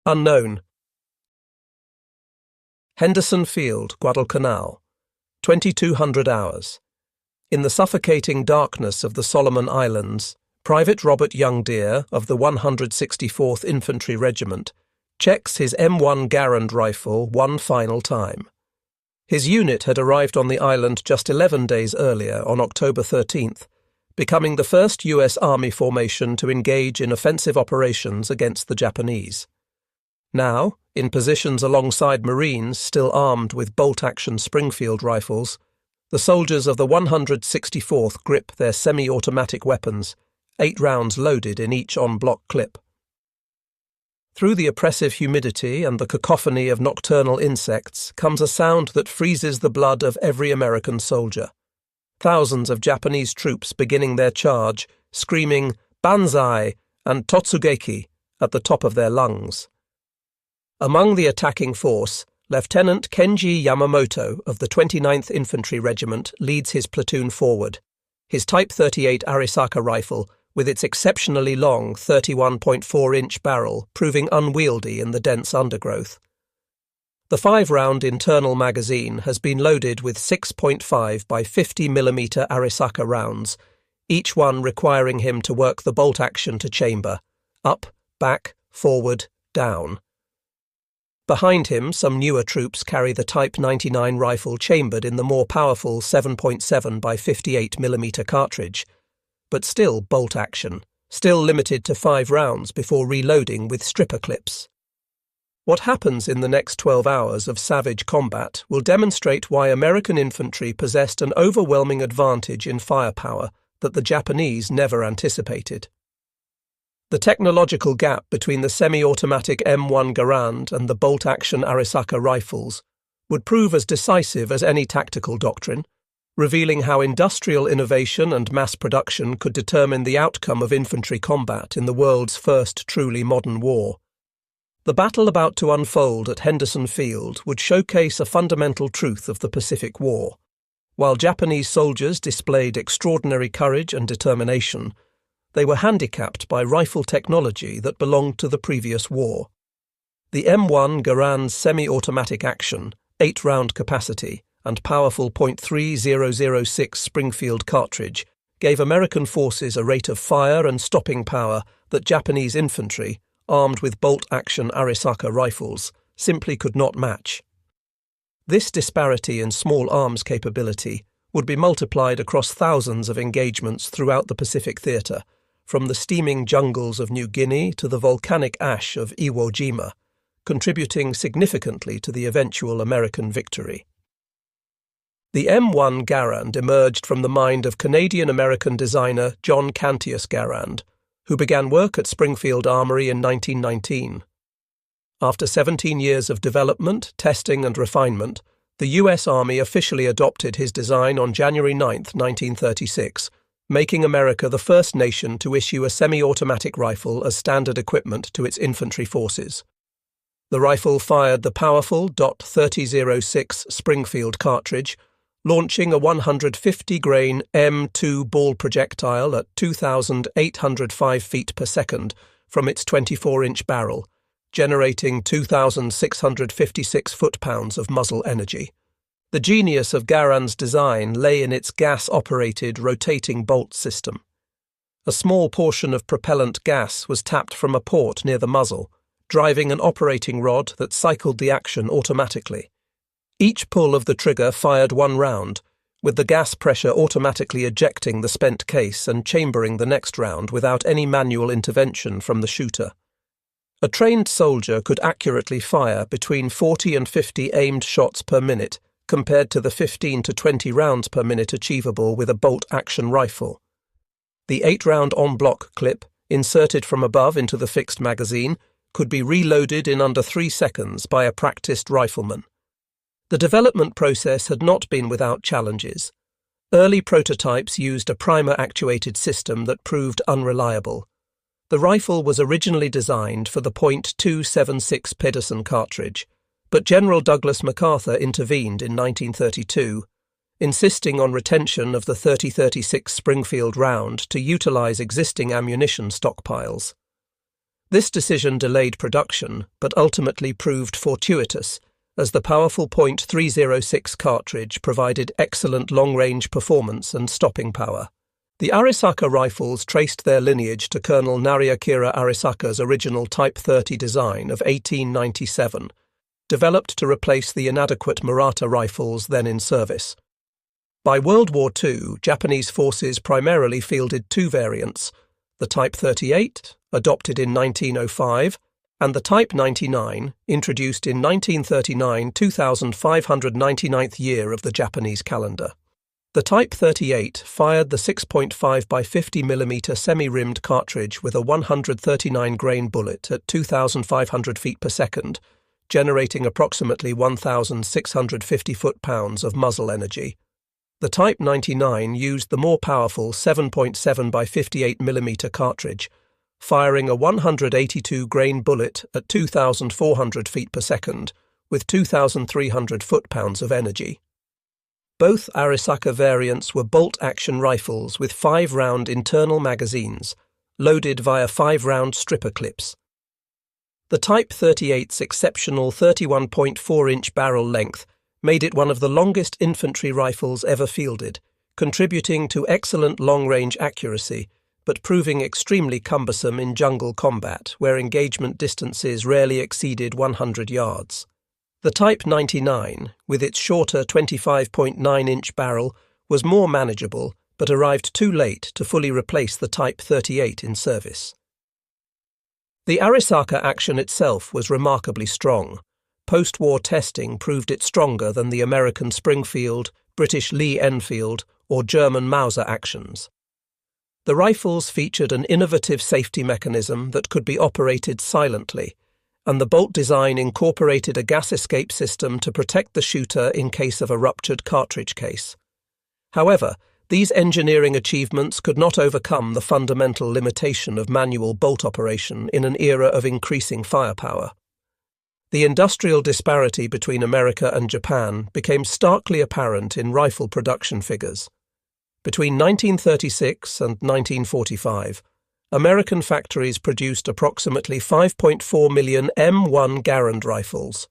Unknown. Henderson Field, Guadalcanal, 2200 hours. In the suffocating darkness of the Solomon Islands, Private Robert Youngdeer of the 164th Infantry Regiment checks his M1 Garand rifle one final time. His unit had arrived on the island just 11 days earlier, on October 13th, becoming the first US Army formation to engage in offensive operations against the Japanese. Now, in positions alongside Marines still armed with bolt-action Springfield rifles, the soldiers of the 164th grip their semi-automatic weapons, 8 rounds loaded in each en-bloc clip. Through the oppressive humidity and the cacophony of nocturnal insects comes a sound that freezes the blood of every American soldier. Thousands of Japanese troops beginning their charge, screaming banzai and totsugeki at the top of their lungs. Among the attacking force, Lieutenant Kenji Yamamoto of the 29th Infantry Regiment leads his platoon forward, his Type 38 Arisaka rifle, with its exceptionally long 31.4-inch barrel, proving unwieldy in the dense undergrowth. The 5-round internal magazine has been loaded with 6.5 by 50mm Arisaka rounds, each one requiring him to work the bolt action to chamber, up, back, forward, down. Behind him, some newer troops carry the Type 99 rifle chambered in the more powerful 7.7 by 58mm cartridge, but still bolt action, still limited to 5 rounds before reloading with stripper clips. What happens in the next 12 hours of savage combat will demonstrate why American infantry possessed an overwhelming advantage in firepower that the Japanese never anticipated. The technological gap between the semi-automatic M1 Garand and the bolt-action Arisaka rifles would prove as decisive as any tactical doctrine, revealing how industrial innovation and mass production could determine the outcome of infantry combat in the world's first truly modern war. The battle about to unfold at Henderson Field would showcase a fundamental truth of the Pacific War. While Japanese soldiers displayed extraordinary courage and determination, they were handicapped by rifle technology that belonged to the previous war. The M1 Garand's semi-automatic action, 8-round capacity, and powerful .3006 Springfield cartridge gave American forces a rate of fire and stopping power that Japanese infantry, armed with bolt-action Arisaka rifles, simply could not match. This disparity in small arms capability would be multiplied across thousands of engagements throughout the Pacific theatre, from the steaming jungles of New Guinea to the volcanic ash of Iwo Jima, contributing significantly to the eventual American victory. The M1 Garand emerged from the mind of Canadian-American designer John Cantius Garand, who began work at Springfield Armory in 1919. After 17 years of development, testing and refinement, the US Army officially adopted his design on January 9, 1936, making America the first nation to issue a semi-automatic rifle as standard equipment to its infantry forces. The rifle fired the powerful .3006 Springfield cartridge, launching a 150-grain M2 ball projectile at 2,805 feet per second from its 24-inch barrel, generating 2,656 foot-pounds of muzzle energy. The genius of Garand's design lay in its gas-operated rotating bolt system. A small portion of propellant gas was tapped from a port near the muzzle, driving an operating rod that cycled the action automatically. Each pull of the trigger fired 1 round, with the gas pressure automatically ejecting the spent case and chambering the next round without any manual intervention from the shooter. A trained soldier could accurately fire between 40 and 50 aimed shots per minute, compared to the 15 to 20 rounds per minute achievable with a bolt-action rifle. The 8-round en-bloc clip, inserted from above into the fixed magazine, could be reloaded in under 3 seconds by a practiced rifleman. The development process had not been without challenges. Early prototypes used a primer-actuated system that proved unreliable. The rifle was originally designed for the .276 Pedersen cartridge, but General Douglas MacArthur intervened in 1932, insisting on retention of the .3036 Springfield round to utilize existing ammunition stockpiles. This decision delayed production, but ultimately proved fortuitous, as the powerful .306 cartridge provided excellent long-range performance and stopping power. The Arisaka rifles traced their lineage to Colonel Nariakira Arisaka's original Type 30 design of 1897, developed to replace the inadequate Murata rifles then in service. By World War II, Japanese forces primarily fielded two variants, the Type 38, adopted in 1905, and the Type 99, introduced in 1939, 2599th year of the Japanese calendar. The Type 38 fired the 6.5 by 50 mm semi-rimmed cartridge with a 139-grain bullet at 2,500 feet per second, generating approximately 1,650 foot-pounds of muzzle energy. The Type 99 used the more powerful 7.7 by 58 mm cartridge, firing a 182-grain bullet at 2,400 feet per second, with 2,300 foot-pounds of energy. Both Arisaka variants were bolt-action rifles with 5-round internal magazines, loaded via 5-round stripper clips. The Type 38's exceptional 31.4-inch barrel length made it one of the longest infantry rifles ever fielded, contributing to excellent long-range accuracy, but proving extremely cumbersome in jungle combat, where engagement distances rarely exceeded 100 yards. The Type 99, with its shorter 25.9-inch barrel, was more manageable, but arrived too late to fully replace the Type 38 in service. The Arisaka action itself was remarkably strong. Post-war testing proved it stronger than the American Springfield, British Lee Enfield, or German Mauser actions. The rifles featured an innovative safety mechanism that could be operated silently, and the bolt design incorporated a gas escape system to protect the shooter in case of a ruptured cartridge case. However, these engineering achievements could not overcome the fundamental limitation of manual bolt operation in an era of increasing firepower. The industrial disparity between America and Japan became starkly apparent in rifle production figures. Between 1936 and 1945, American factories produced approximately 5.4 million M1 Garand rifles.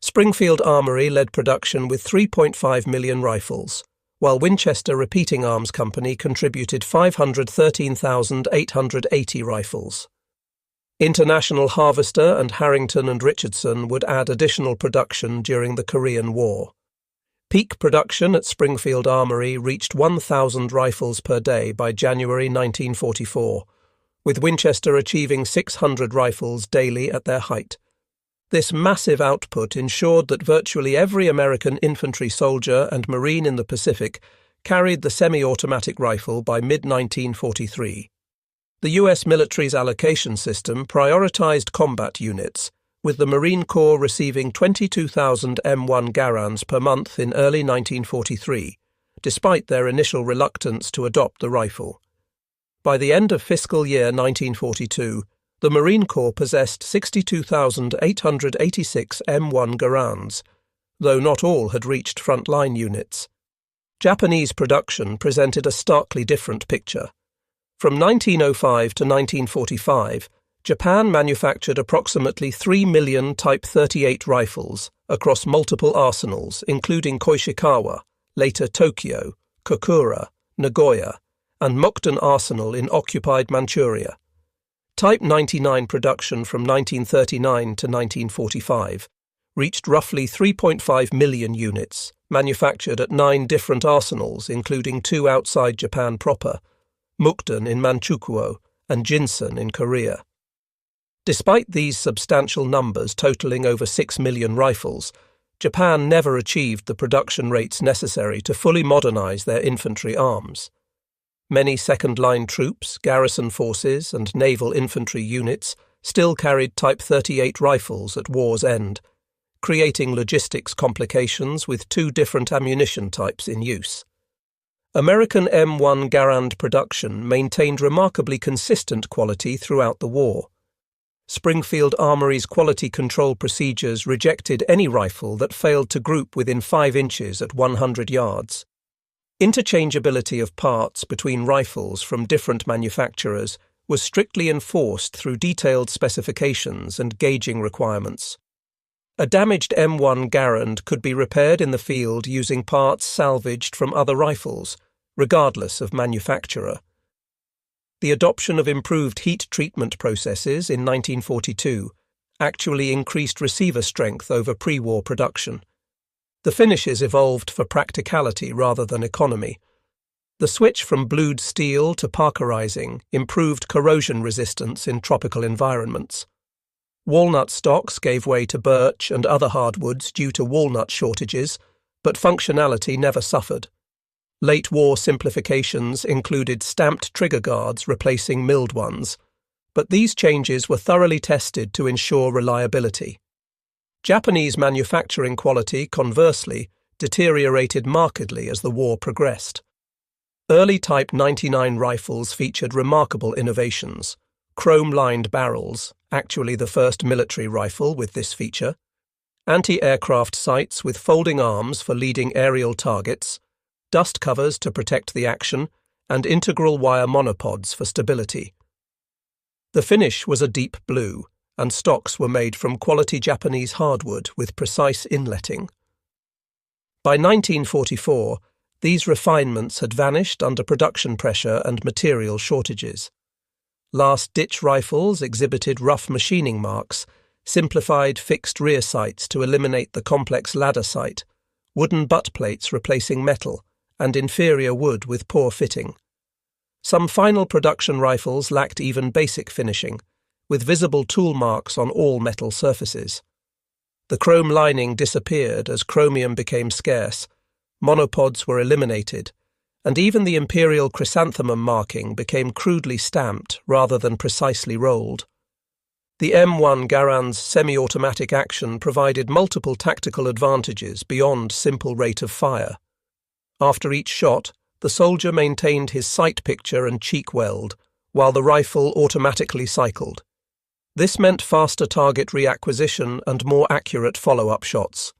Springfield Armory led production with 3.5 million rifles, while Winchester Repeating Arms Company contributed 513,880 rifles. International Harvester and Harrington and Richardson would add additional production during the Korean War. Peak production at Springfield Armory reached 1,000 rifles per day by January 1944, with Winchester achieving 600 rifles daily at their height. This massive output ensured that virtually every American infantry soldier and Marine in the Pacific carried the semi-automatic rifle by mid-1943. The U.S. military's allocation system prioritized combat units, with the Marine Corps receiving 22,000 M1 Garands per month in early 1943, despite their initial reluctance to adopt the rifle. By the end of fiscal year 1942, the Marine Corps possessed 62,886 M1 Garands, though not all had reached frontline units. Japanese production presented a starkly different picture. From 1905 to 1945, Japan manufactured approximately 3 million Type 38 rifles across multiple arsenals, including Koishikawa, later Tokyo, Kokura, Nagoya, and Mukden Arsenal in occupied Manchuria. Type 99 production from 1939 to 1945 reached roughly 3.5 million units, manufactured at 9 different arsenals, including 2 outside Japan proper, Mukden in Manchukuo and Jinsen in Korea. Despite these substantial numbers totaling over 6 million rifles, Japan never achieved the production rates necessary to fully modernize their infantry arms. Many second-line troops, garrison forces, and naval infantry units still carried Type 38 rifles at war's end, creating logistics complications with 2 different ammunition types in use. American M1 Garand production maintained remarkably consistent quality throughout the war. Springfield Armory's quality control procedures rejected any rifle that failed to group within 5 inches at 100 yards. Interchangeability of parts between rifles from different manufacturers was strictly enforced through detailed specifications and gauging requirements. A damaged M1 Garand could be repaired in the field using parts salvaged from other rifles, regardless of manufacturer. The adoption of improved heat treatment processes in 1942 actually increased receiver strength over pre-war production. The finishes evolved for practicality rather than economy. The switch from blued steel to parkerizing improved corrosion resistance in tropical environments. Walnut stocks gave way to birch and other hardwoods due to walnut shortages, but functionality never suffered. Late-war simplifications included stamped trigger guards replacing milled ones, but these changes were thoroughly tested to ensure reliability. Japanese manufacturing quality, conversely, deteriorated markedly as the war progressed. Early Type 99 rifles featured remarkable innovations: chrome-lined barrels, actually the first military rifle with this feature, anti-aircraft sights with folding arms for leading aerial targets, dust covers to protect the action, and integral wire monopods for stability. The finish was a deep blue, and stocks were made from quality Japanese hardwood with precise inletting. By 1944, these refinements had vanished under production pressure and material shortages. Last-ditch rifles exhibited rough machining marks, simplified fixed rear sights to eliminate the complex ladder sight, wooden butt plates replacing metal, and inferior wood with poor fitting. Some final production rifles lacked even basic finishing, with visible tool marks on all metal surfaces. The chrome lining disappeared as chromium became scarce, monopods were eliminated, and even the imperial chrysanthemum marking became crudely stamped rather than precisely rolled. The M1 Garand's semi-automatic action provided multiple tactical advantages beyond simple rate of fire. After each shot, the soldier maintained his sight picture and cheek weld, while the rifle automatically cycled. This meant faster target reacquisition and more accurate follow-up shots.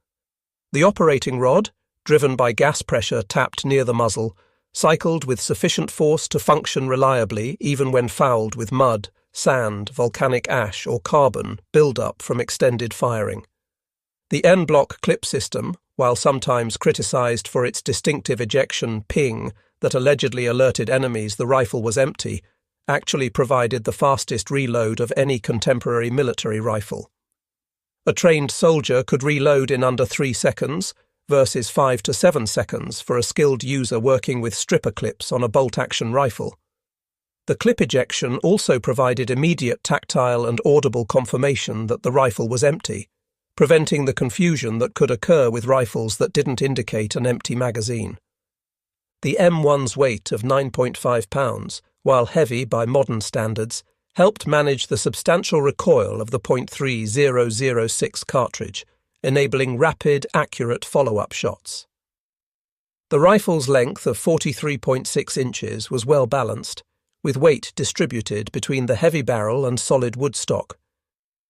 The operating rod, driven by gas pressure tapped near the muzzle, cycled with sufficient force to function reliably even when fouled with mud, sand, volcanic ash, or carbon build-up from extended firing. The N-block clip system, while sometimes criticized for its distinctive ejection ping that allegedly alerted enemies the rifle was empty, actually provided the fastest reload of any contemporary military rifle. A trained soldier could reload in under 3 seconds, versus 5 to 7 seconds for a skilled user working with stripper clips on a bolt-action rifle. The clip ejection also provided immediate tactile and audible confirmation that the rifle was empty, preventing the confusion that could occur with rifles that didn't indicate an empty magazine. The M1's weight of 9.5 pounds, while heavy by modern standards, helped manage the substantial recoil of the .3006 cartridge, enabling rapid, accurate follow-up shots. The rifle's length of 43.6 inches was well balanced, with weight distributed between the heavy barrel and solid wood stock.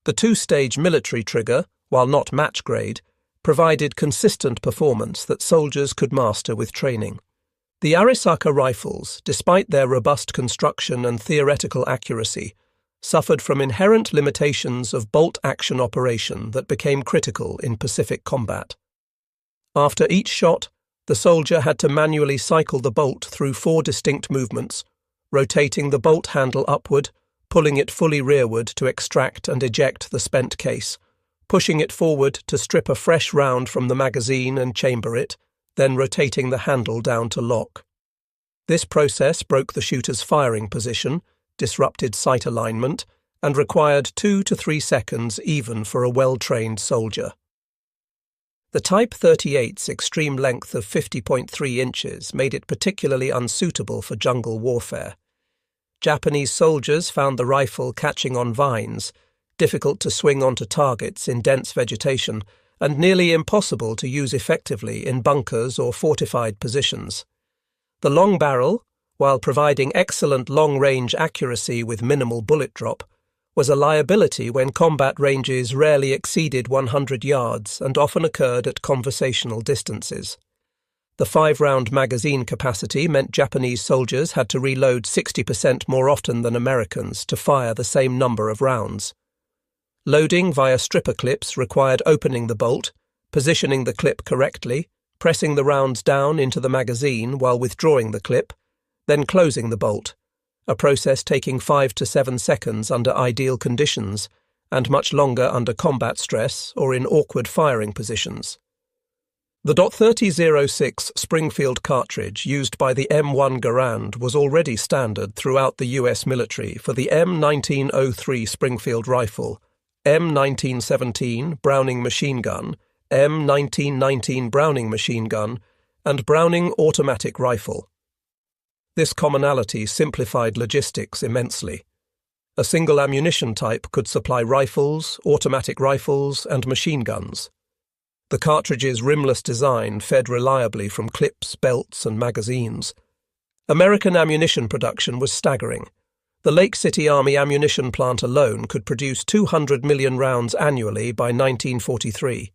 The two-stage military trigger, while not match-grade, provided consistent performance that soldiers could master with training. The Arisaka rifles, despite their robust construction and theoretical accuracy, suffered from inherent limitations of bolt-action operation that became critical in Pacific combat. After each shot, the soldier had to manually cycle the bolt through 4 distinct movements, rotating the bolt handle upward, pulling it fully rearward to extract and eject the spent case, pushing it forward to strip a fresh round from the magazine and chamber it, then rotating the handle down to lock. This process broke the shooter's firing position, disrupted sight alignment, and required 2 to 3 seconds even for a well-trained soldier. The Type 38's extreme length of 50.3 inches made it particularly unsuitable for jungle warfare. Japanese soldiers found the rifle catching on vines, difficult to swing onto targets in dense vegetation, and nearly impossible to use effectively in bunkers or fortified positions. The long barrel, while providing excellent long-range accuracy with minimal bullet drop, was a liability when combat ranges rarely exceeded 100 yards and often occurred at conversational distances. The 5-round magazine capacity meant Japanese soldiers had to reload 60% more often than Americans to fire the same number of rounds. Loading via stripper clips required opening the bolt, positioning the clip correctly, pressing the rounds down into the magazine while withdrawing the clip, then closing the bolt, a process taking 5 to 7 seconds under ideal conditions and much longer under combat stress or in awkward firing positions. The .30-06 Springfield cartridge used by the M1 Garand was already standard throughout the US military for the M1903 Springfield rifle, M1917 Browning machine gun, M1919 Browning machine gun, and Browning automatic rifle. This commonality simplified logistics immensely. A single ammunition type could supply rifles, automatic rifles, and machine guns. The cartridge's rimless design fed reliably from clips, belts, and magazines. American ammunition production was staggering. The Lake City Army ammunition plant alone could produce 200 million rounds annually by 1943.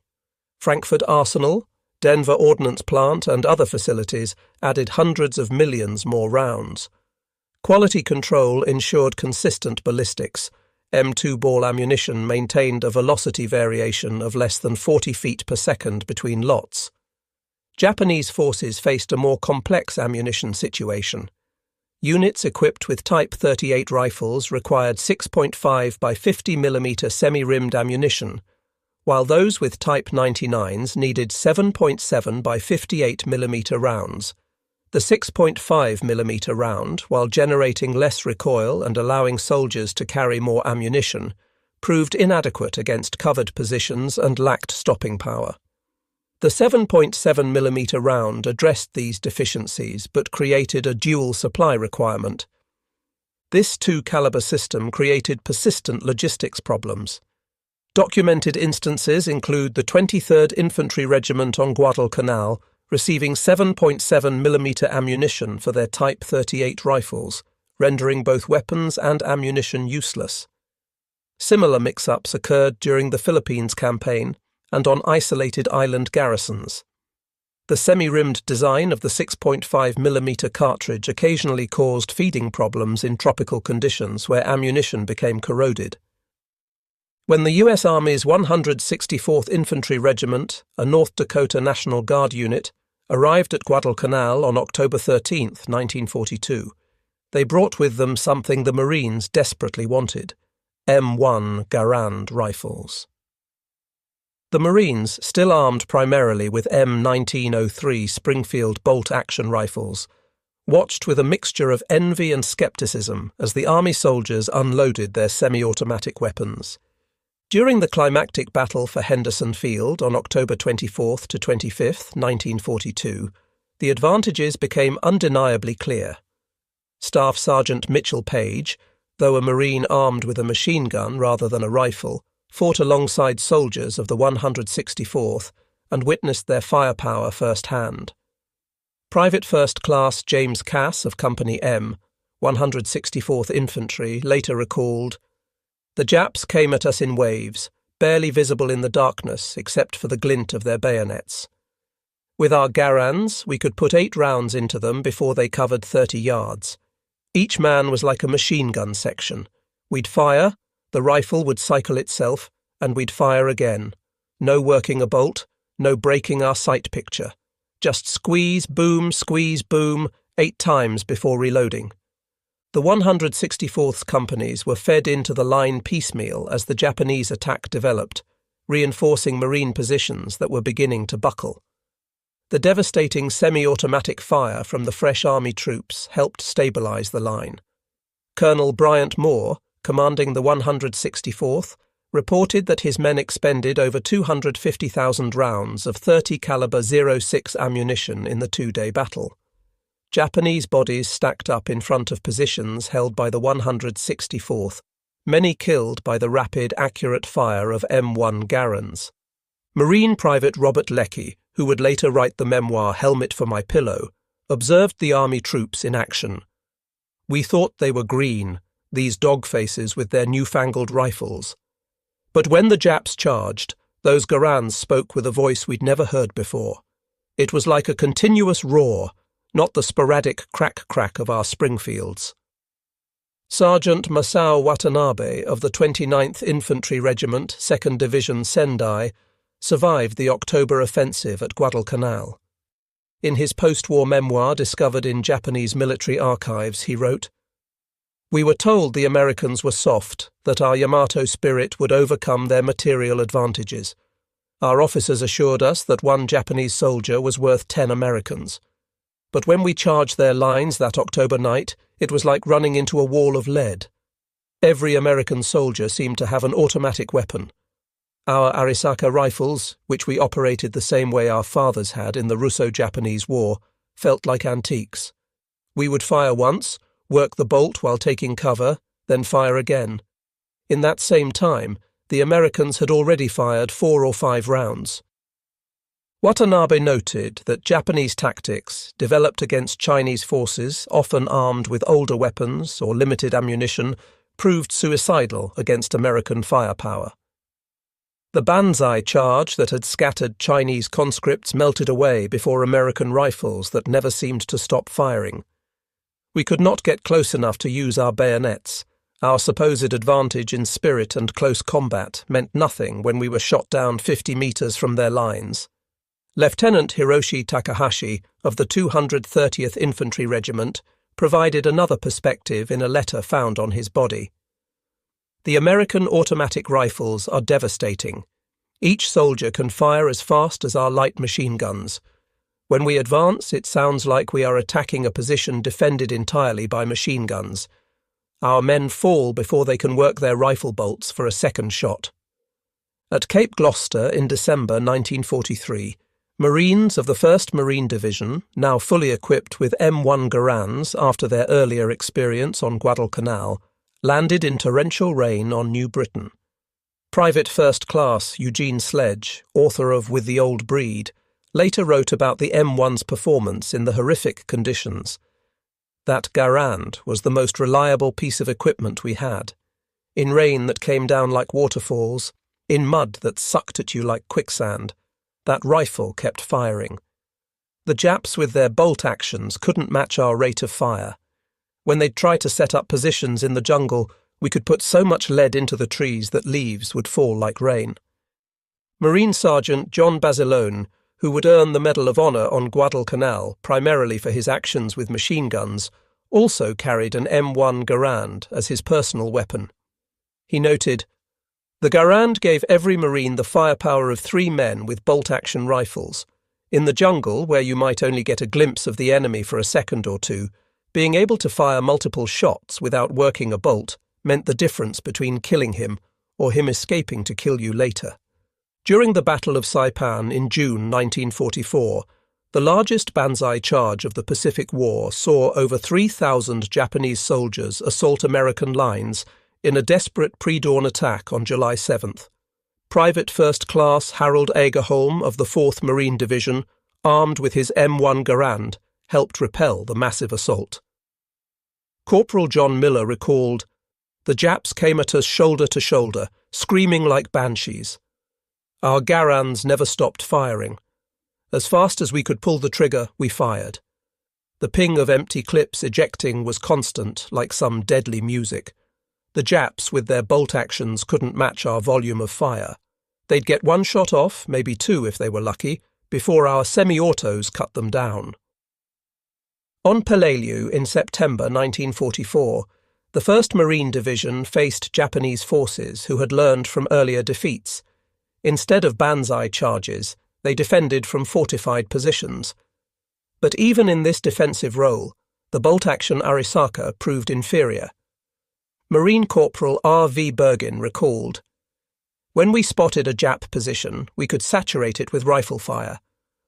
Frankfurt Arsenal, Denver Ordnance Plant, and other facilities added hundreds of millions more rounds. Quality control ensured consistent ballistics. M2 ball ammunition maintained a velocity variation of less than 40 feet per second between lots. Japanese forces faced a more complex ammunition situation. Units equipped with Type 38 rifles required 6.5 by 50 mm semi-rimmed ammunition, while those with Type 99s needed 7.7 by 58 mm rounds. The 6.5 mm round, while generating less recoil and allowing soldiers to carry more ammunition, proved inadequate against covered positions and lacked stopping power. The 7.7 mm round addressed these deficiencies but created a dual supply requirement. This 2-caliber system created persistent logistics problems. Documented instances include the 23rd Infantry Regiment on Guadalcanal receiving 7.7 mm ammunition for their Type 38 rifles, rendering both weapons and ammunition useless. Similar mix-ups occurred during the Philippines campaign and on isolated island garrisons. The semi-rimmed design of the 6.5 mm cartridge occasionally caused feeding problems in tropical conditions where ammunition became corroded. When the U.S. Army's 164th Infantry Regiment, a North Dakota National Guard unit, arrived at Guadalcanal on October 13, 1942, they brought with them something the Marines desperately wanted: M1 Garand rifles. The Marines, still armed primarily with M1903 Springfield bolt-action rifles, watched with a mixture of envy and skepticism as the Army soldiers unloaded their semi-automatic weapons. During the climactic battle for Henderson Field on October 24 to 25, 1942, the advantages became undeniably clear. Staff Sergeant Mitchell Page, though a Marine armed with a machine gun rather than a rifle, fought alongside soldiers of the 164th and witnessed their firepower firsthand. Private First Class James Cass of Company M, 164th Infantry, later recalled, "The Japs came at us in waves, barely visible in the darkness except for the glint of their bayonets. With our Garands, we could put 8 rounds into them before they covered 30 yards. Each man was like a machine gun section. We'd fire, the rifle would cycle itself, and we'd fire again. No working a bolt, no breaking our sight picture. Just squeeze, boom, 8 times before reloading." The 164th companies were fed into the line piecemeal as the Japanese attack developed, reinforcing Marine positions that were beginning to buckle. The devastating semi-automatic fire from the fresh Army troops helped stabilize the line. Colonel Bryant Moore, commanding the 164th, reported that his men expended over 250,000 rounds of 30-caliber 06 ammunition in the 2-day battle. Japanese bodies stacked up in front of positions held by the 164th, many killed by the rapid, accurate fire of M1 Garands. Marine Private Robert Leckie, who would later write the memoir Helmet for My Pillow, observed the Army troops in action. "We thought they were green, these dog faces with their newfangled rifles. But when the Japs charged, those Garands spoke with a voice we'd never heard before. It was like a continuous roar, not the sporadic crack-crack of our Springfields. Sergeant Masao Watanabe of the 29th Infantry Regiment, 2nd Division Sendai, survived the October offensive at Guadalcanal. In his post-war memoir discovered in Japanese military archives, he wrote, "We were told the Americans were soft, that our Yamato spirit would overcome their material advantages. Our officers assured us that one Japanese soldier was worth 10 Americans. But when we charged their lines that October night, it was like running into a wall of lead. Every American soldier seemed to have an automatic weapon. Our Arisaka rifles, which we operated the same way our fathers had in the Russo-Japanese War, felt like antiques. We would fire once, work the bolt while taking cover, then fire again. In that same time, the Americans had already fired 4 or 5 rounds." Watanabe noted that Japanese tactics, developed against Chinese forces, often armed with older weapons or limited ammunition, proved suicidal against American firepower. The banzai charge that had scattered Chinese conscripts melted away before American rifles that never seemed to stop firing. We could not get close enough to use our bayonets. Our supposed advantage in spirit and close combat meant nothing when we were shot down 50 meters from their lines. Lieutenant Hiroshi Takahashi of the 230th Infantry Regiment provided another perspective in a letter found on his body. "The American automatic rifles are devastating. Each soldier can fire as fast as our light machine guns. When we advance, it sounds like we are attacking a position defended entirely by machine guns. Our men fall before they can work their rifle bolts for a second shot." At Cape Gloucester in December 1943, Marines of the 1st Marine Division, now fully equipped with M1 Garands after their earlier experience on Guadalcanal, landed in torrential rain on New Britain. Private First Class Eugene Sledge, author of With the Old Breed, later wrote about the M1's performance in the horrific conditions. "That Garand was the most reliable piece of equipment we had. In rain that came down like waterfalls, in mud that sucked at you like quicksand, that rifle kept firing. The Japs with their bolt actions couldn't match our rate of fire. When they'd try to set up positions in the jungle, we could put so much lead into the trees that leaves would fall like rain." Marine Sergeant John Basilone, who would earn the Medal of Honor on Guadalcanal primarily for his actions with machine guns, also carried an M1 Garand as his personal weapon. He noted, "The Garand gave every Marine the firepower of 3 men with bolt-action rifles. In the jungle, where you might only get a glimpse of the enemy for a second or two, being able to fire multiple shots without working a bolt meant the difference between killing him or him escaping to kill you later." During the Battle of Saipan in June 1944, the largest banzai charge of the Pacific War saw over 3,000 Japanese soldiers assault American lines in a desperate pre-dawn attack on July 7th. Private First Class Harold Agerholm of the 4th Marine Division, armed with his M1 Garand, helped repel the massive assault. Corporal John Miller recalled, "The Japs came at us shoulder to shoulder, screaming like banshees. Our Garands never stopped firing. As fast as we could pull the trigger, we fired. The ping of empty clips ejecting was constant, like some deadly music. The Japs, with their bolt actions, couldn't match our volume of fire. They'd get 1 shot off, maybe 2 if they were lucky, before our semi-autos cut them down." On Peleliu in September 1944, the 1st Marine Division faced Japanese forces who had learned from earlier defeats. Instead of banzai charges, they defended from fortified positions. But even in this defensive role, the bolt-action Arisaka proved inferior. Marine Corporal R.V. Bergin recalled, "When we spotted a Jap position, we could saturate it with rifle fire.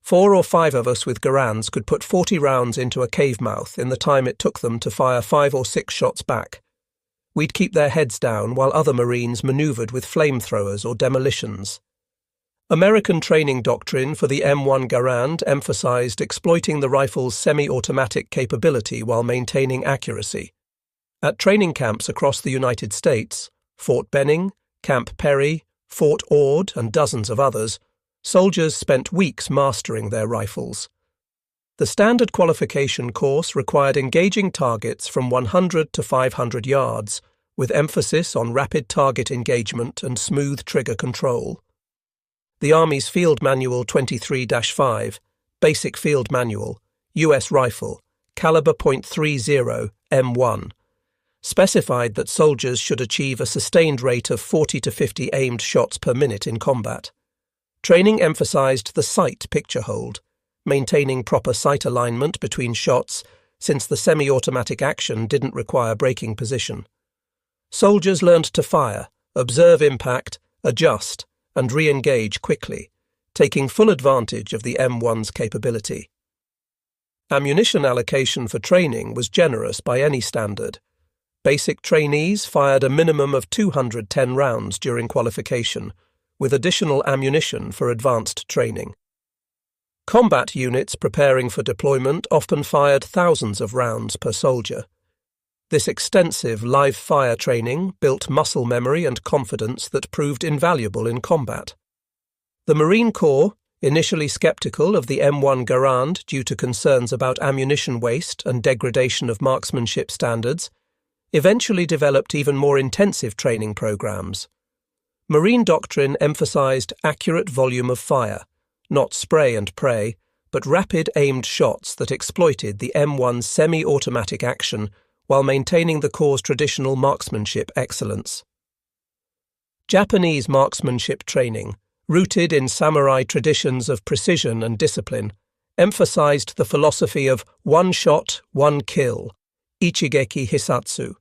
4 or 5 of us with Garands could put 40 rounds into a cave mouth in the time it took them to fire 5 or 6 shots back. We'd keep their heads down while other Marines manoeuvred with flamethrowers or demolitions." American training doctrine for the M1 Garand emphasized exploiting the rifle's semi-automatic capability while maintaining accuracy. At training camps across the United States, Fort Benning, Camp Perry, Fort Ord, and dozens of others, Soldiers spent weeks mastering their rifles. The standard qualification course required engaging targets from 100 to 500 yards, with emphasis on rapid target engagement and smooth trigger control. The Army's Field Manual 23-5, Basic Field Manual, U.S. Rifle, caliber .30 M1, specified that soldiers should achieve a sustained rate of 40 to 50 aimed shots per minute in combat. Training emphasized the sight picture hold, maintaining proper sight alignment between shots since the semi-automatic action didn't require braking position. Soldiers learned to fire, observe impact, adjust, and re-engage quickly, taking full advantage of the M1's capability. Ammunition allocation for training was generous by any standard. Basic trainees fired a minimum of 210 rounds during qualification, with additional ammunition for advanced training. Combat units preparing for deployment often fired thousands of rounds per soldier. This extensive live-fire training built muscle memory and confidence that proved invaluable in combat. The Marine Corps, initially skeptical of the M1 Garand due to concerns about ammunition waste and degradation of marksmanship standards, eventually developed even more intensive training programs. Marine doctrine emphasized accurate volume of fire, not spray and pray, but rapid aimed shots that exploited the M1's semi-automatic action while maintaining the Corps' traditional marksmanship excellence. Japanese marksmanship training, rooted in samurai traditions of precision and discipline, emphasized the philosophy of one shot, one kill, ichigeki hisatsu.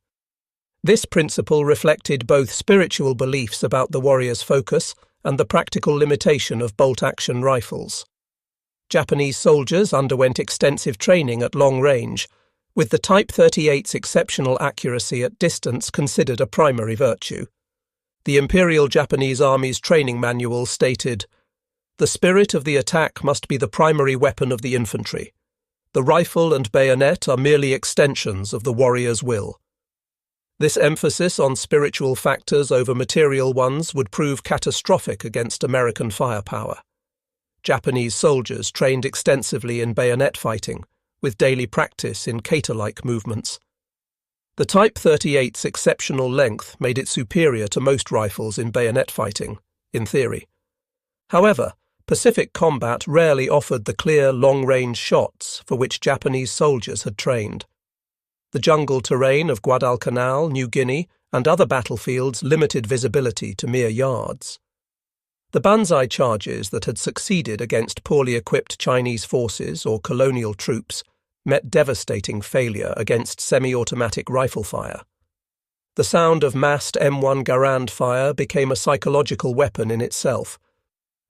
This principle reflected both spiritual beliefs about the warrior's focus and the practical limitation of bolt-action rifles. Japanese soldiers underwent extensive training at long range, with the Type 38's exceptional accuracy at distance considered a primary virtue. The Imperial Japanese Army's training manual stated, "The spirit of the attack must be the primary weapon of the infantry. The rifle and bayonet are merely extensions of the warrior's will." This emphasis on spiritual factors over material ones would prove catastrophic against American firepower. Japanese soldiers trained extensively in bayonet fighting, with daily practice in kata-like movements. The Type 38's exceptional length made it superior to most rifles in bayonet fighting, in theory. However, Pacific combat rarely offered the clear long-range shots for which Japanese soldiers had trained. The jungle terrain of Guadalcanal, New Guinea, and other battlefields limited visibility to mere yards. The banzai charges that had succeeded against poorly equipped Chinese forces or colonial troops met devastating failure against semi-automatic rifle fire. The sound of massed M1 Garand fire became a psychological weapon in itself.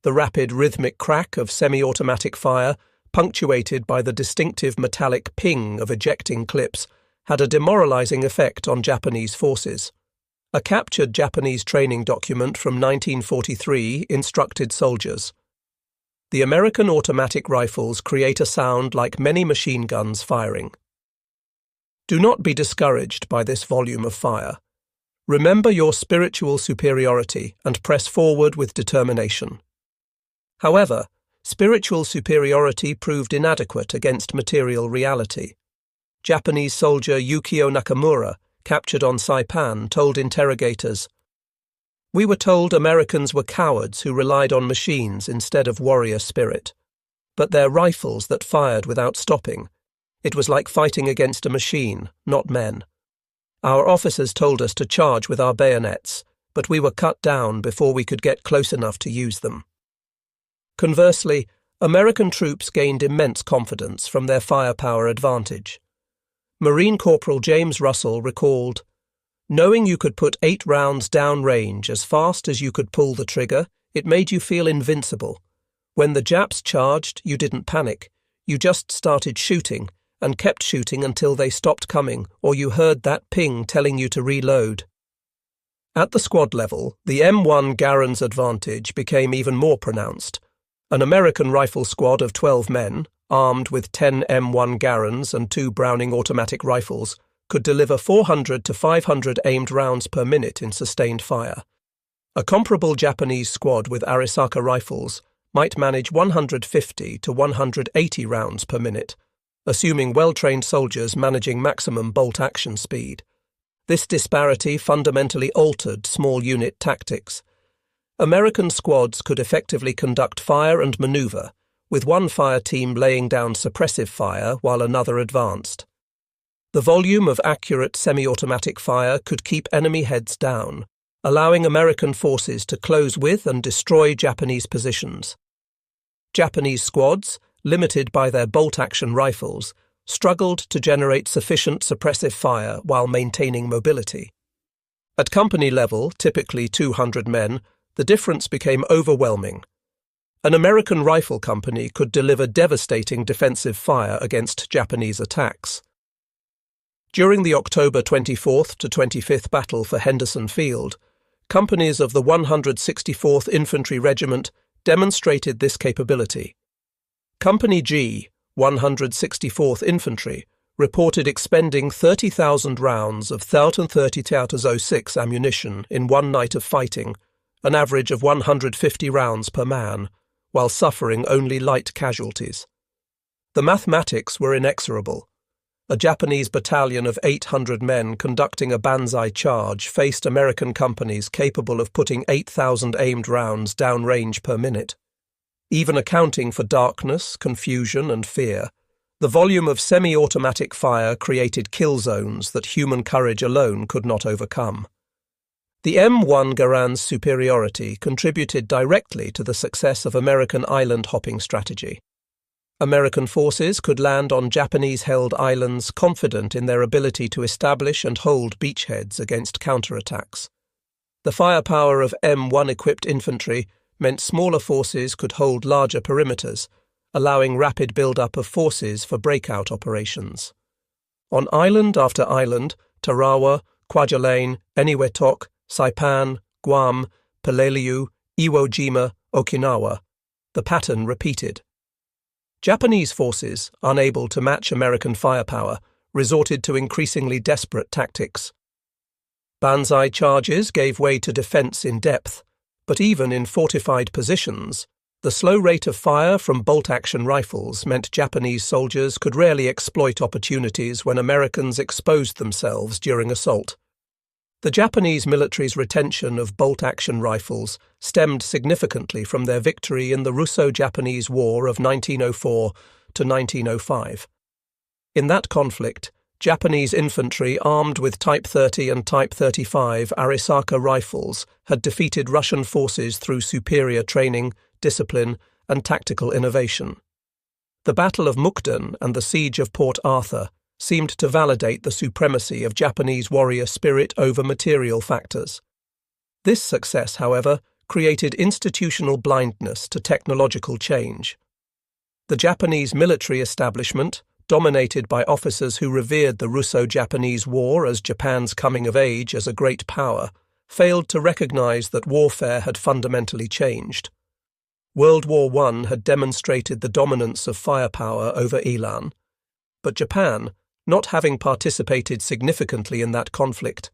The rapid rhythmic crack of semi-automatic fire, punctuated by the distinctive metallic ping of ejecting clips, had a demoralizing effect on Japanese forces. A captured Japanese training document from 1943 instructed soldiers, "The American automatic rifles create a sound like many machine guns firing. Do not be discouraged by this volume of fire. Remember your spiritual superiority and press forward with determination." However, spiritual superiority proved inadequate against material reality. Japanese soldier Yukio Nakamura, captured on Saipan, told interrogators, "We were told Americans were cowards who relied on machines instead of warrior spirit. But their rifles that fired without stopping. It was like fighting against a machine, not men. Our officers told us to charge with our bayonets, but we were cut down before we could get close enough to use them." Conversely, American troops gained immense confidence from their firepower advantage. Marine Corporal James Russell recalled, "Knowing you could put 8 rounds downrange as fast as you could pull the trigger, it made you feel invincible. When the Japs charged, you didn't panic. You just started shooting, and kept shooting until they stopped coming, or you heard that ping telling you to reload." At the squad level, the M1 Garand's advantage became even more pronounced. An American rifle squad of 12 men, armed with 10 M1 Garands and 2 Browning automatic rifles, could deliver 400 to 500 aimed rounds per minute in sustained fire. A comparable Japanese squad with Arisaka rifles, might manage 150 to 180 rounds per minute, assuming well-trained soldiers managing maximum bolt action speed. This disparity fundamentally altered small unit tactics. American squads could effectively conduct fire and maneuver, with one fire team laying down suppressive fire while another advanced. The volume of accurate semi-automatic fire could keep enemy heads down, allowing American forces to close with and destroy Japanese positions. Japanese squads, limited by their bolt-action rifles, struggled to generate sufficient suppressive fire while maintaining mobility. At company level, typically 200 men, the difference became overwhelming. An American rifle company could deliver devastating defensive fire against Japanese attacks. During the October 24th to 25th Battle for Henderson Field, companies of the 164th Infantry Regiment demonstrated this capability. Company G, 164th Infantry, reported expending 30,000 rounds of 30-06 ammunition in one night of fighting, an average of 150 rounds per man, while suffering only light casualties. The mathematics were inexorable. A Japanese battalion of 800 men conducting a banzai charge faced American companies capable of putting 8,000 aimed rounds downrange per minute. Even accounting for darkness, confusion, and fear, the volume of semi-automatic fire created kill zones that human courage alone could not overcome. The M1 Garand's superiority contributed directly to the success of American island-hopping strategy. American forces could land on Japanese-held islands confident in their ability to establish and hold beachheads against counterattacks. The firepower of M1-equipped infantry meant smaller forces could hold larger perimeters, allowing rapid build-up of forces for breakout operations. On island after island, Tarawa, Kwajalein, Eniwetok, Saipan, Guam, Peleliu, Iwo Jima, Okinawa, the pattern repeated. Japanese forces, unable to match American firepower, resorted to increasingly desperate tactics. Banzai charges gave way to defense in depth, but even in fortified positions, the slow rate of fire from bolt-action rifles meant Japanese soldiers could rarely exploit opportunities when Americans exposed themselves during assault. The Japanese military's retention of bolt-action rifles stemmed significantly from their victory in the Russo-Japanese War of 1904 to 1905. In that conflict, Japanese infantry armed with Type 30 and Type 35 Arisaka rifles had defeated Russian forces through superior training, discipline, and tactical innovation. The Battle of Mukden and the Siege of Port Arthur seemed to validate the supremacy of Japanese warrior spirit over material factors. This success, however, created institutional blindness to technological change. The Japanese military establishment, dominated by officers who revered the Russo-Japanese War as Japan's coming of age as a great power, failed to recognize that warfare had fundamentally changed. World War I had demonstrated the dominance of firepower over elan, but Japan, not having participated significantly in that conflict,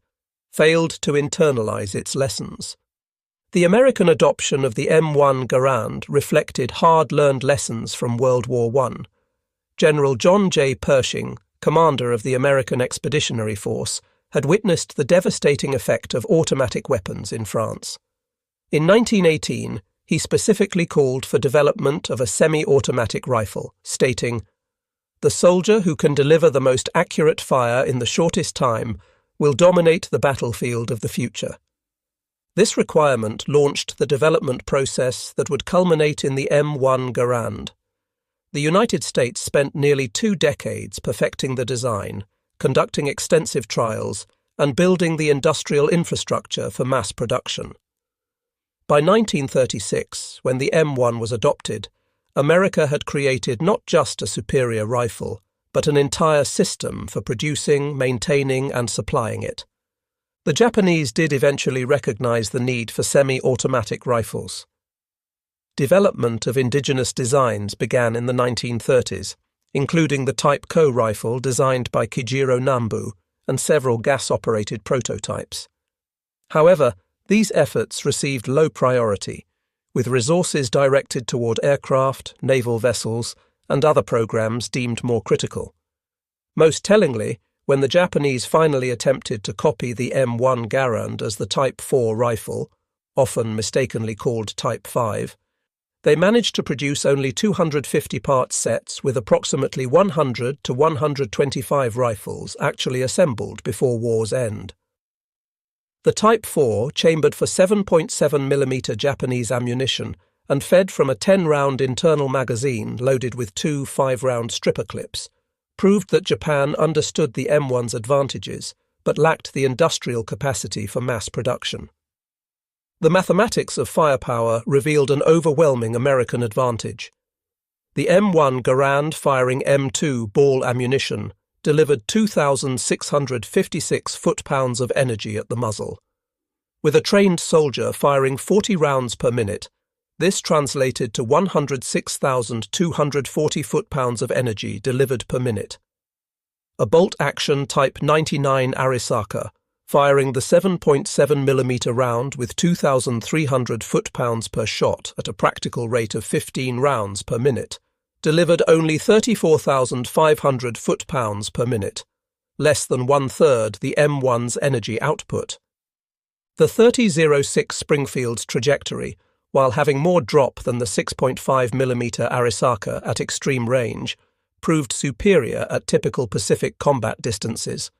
failed to internalize its lessons. The American adoption of the M1 Garand reflected hard-learned lessons from World War I. General John J. Pershing, commander of the American Expeditionary Force, had witnessed the devastating effect of automatic weapons in France. In 1918, he specifically called for development of a semi-automatic rifle, stating, "The soldier who can deliver the most accurate fire in the shortest time will dominate the battlefield of the future." This requirement launched the development process that would culminate in the M1 Garand. The United States spent nearly 2 decades perfecting the design, conducting extensive trials, and building the industrial infrastructure for mass production. By 1936, when the M1 was adopted, America had created not just a superior rifle, but an entire system for producing, maintaining, and supplying it. The Japanese did eventually recognize the need for semi-automatic rifles. Development of indigenous designs began in the 1930s, including the Type Co rifle designed by Kijiro Nambu and several gas-operated prototypes. However, these efforts received low priority, with resources directed toward aircraft, naval vessels, and other programs deemed more critical. Most tellingly, when the Japanese finally attempted to copy the M1 Garand as the Type 4 rifle, often mistakenly called Type 5, they managed to produce only 250-part sets with approximately 100 to 125 rifles actually assembled before war's end. The Type 4 chambered for 7.7mm Japanese ammunition and fed from a 10-round internal magazine loaded with two 5-round stripper clips, proved that Japan understood the M1's advantages but lacked the industrial capacity for mass production. The mathematics of firepower revealed an overwhelming American advantage. The M1 Garand firing M2 ball ammunition delivered 2,656 foot-pounds of energy at the muzzle. With a trained soldier firing 40 rounds per minute, this translated to 106,240 foot-pounds of energy delivered per minute. A bolt-action Type 99 Arisaka, firing the 7.7mm round with 2,300 foot-pounds per shot at a practical rate of 15 rounds per minute, delivered only 34,500 foot-pounds per minute, less than one-third the M1's energy output. The 30.06 Springfield's trajectory, while having more drop than the 6.5mm Arisaka at extreme range, proved superior at typical Pacific combat distances.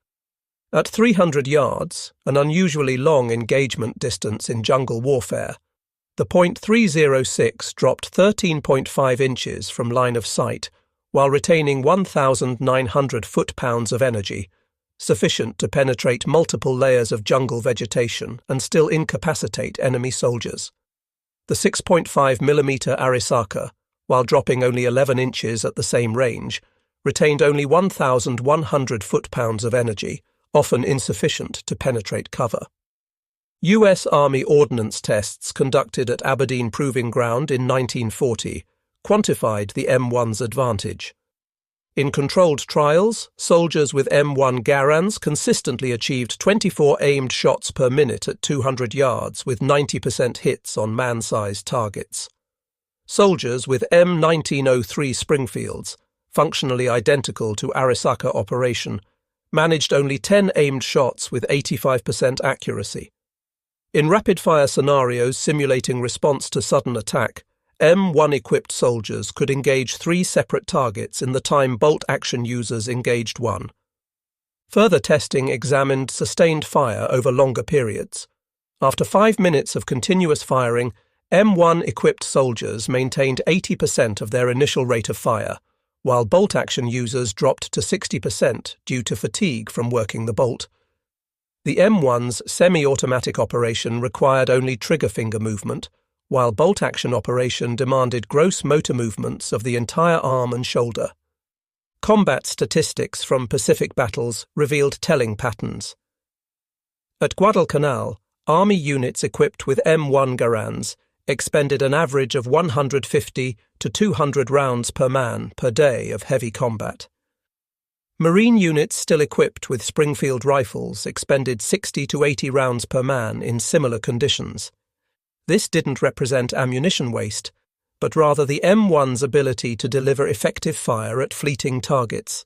At 300 yards, an unusually long engagement distance in jungle warfare, the .306 dropped 13.5 inches from line of sight while retaining 1,900 foot-pounds of energy, sufficient to penetrate multiple layers of jungle vegetation and still incapacitate enemy soldiers. The 6.5mm Arisaka, while dropping only 11 inches at the same range, retained only 1,100 foot-pounds of energy, often insufficient to penetrate cover. U.S. Army ordnance tests conducted at Aberdeen Proving Ground in 1940 quantified the M1's advantage. In controlled trials, soldiers with M1 Garands consistently achieved 24 aimed shots per minute at 200 yards with 90% hits on man-sized targets. Soldiers with M1903 Springfields, functionally identical to Arisaka operation, managed only 10 aimed shots with 85% accuracy. In rapid-fire scenarios simulating response to sudden attack, M1-equipped soldiers could engage 3 separate targets in the time bolt-action users engaged one. Further testing examined sustained fire over longer periods. After 5 minutes of continuous firing, M1-equipped soldiers maintained 80% of their initial rate of fire, while bolt-action users dropped to 60% due to fatigue from working the bolt. The M1's semi-automatic operation required only trigger finger movement, while bolt-action operation demanded gross motor movements of the entire arm and shoulder. Combat statistics from Pacific battles revealed telling patterns. At Guadalcanal, Army units equipped with M1 Garands expended an average of 150 to 200 rounds per man per day of heavy combat. Marine units still equipped with Springfield rifles expended 60 to 80 rounds per man in similar conditions. This didn't represent ammunition waste, but rather the M1's ability to deliver effective fire at fleeting targets.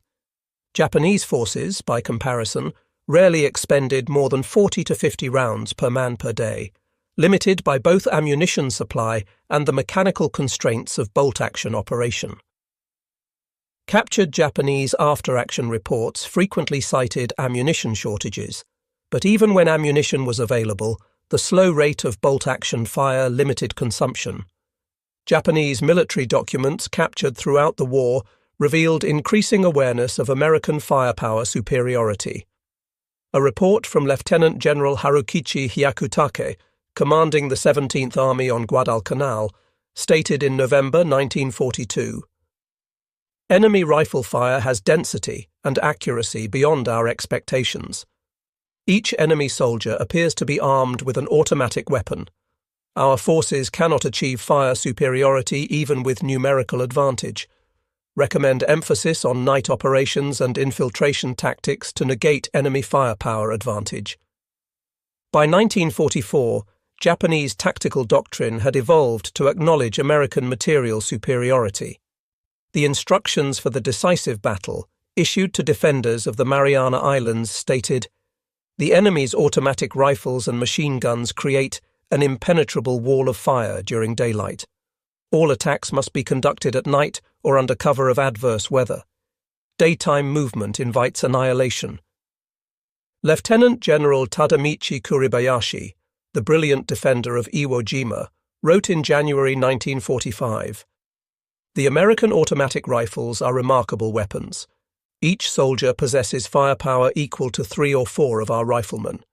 Japanese forces, by comparison, rarely expended more than 40 to 50 rounds per man per day, limited by both ammunition supply and the mechanical constraints of bolt-action operation. Captured Japanese after-action reports frequently cited ammunition shortages, but even when ammunition was available, the slow rate of bolt-action fire limited consumption. Japanese military documents captured throughout the war revealed increasing awareness of American firepower superiority. A report from Lieutenant General Harukichi Hyakutake, commanding the 17th Army on Guadalcanal, stated in November 1942, "Enemy rifle fire has density and accuracy beyond our expectations. Each enemy soldier appears to be armed with an automatic weapon. Our forces cannot achieve fire superiority even with numerical advantage. Recommend emphasis on night operations and infiltration tactics to negate enemy firepower advantage." By 1944, Japanese tactical doctrine had evolved to acknowledge American material superiority. The instructions for the decisive battle, issued to defenders of the Mariana Islands, stated, "The enemy's automatic rifles and machine guns create an impenetrable wall of fire during daylight. All attacks must be conducted at night or under cover of adverse weather. Daytime movement invites annihilation." Lieutenant General Tadamichi Kuribayashi, the brilliant defender of Iwo Jima, wrote in January 1945, "The American automatic rifles are remarkable weapons. Each soldier possesses firepower equal to 3 or 4 of our riflemen.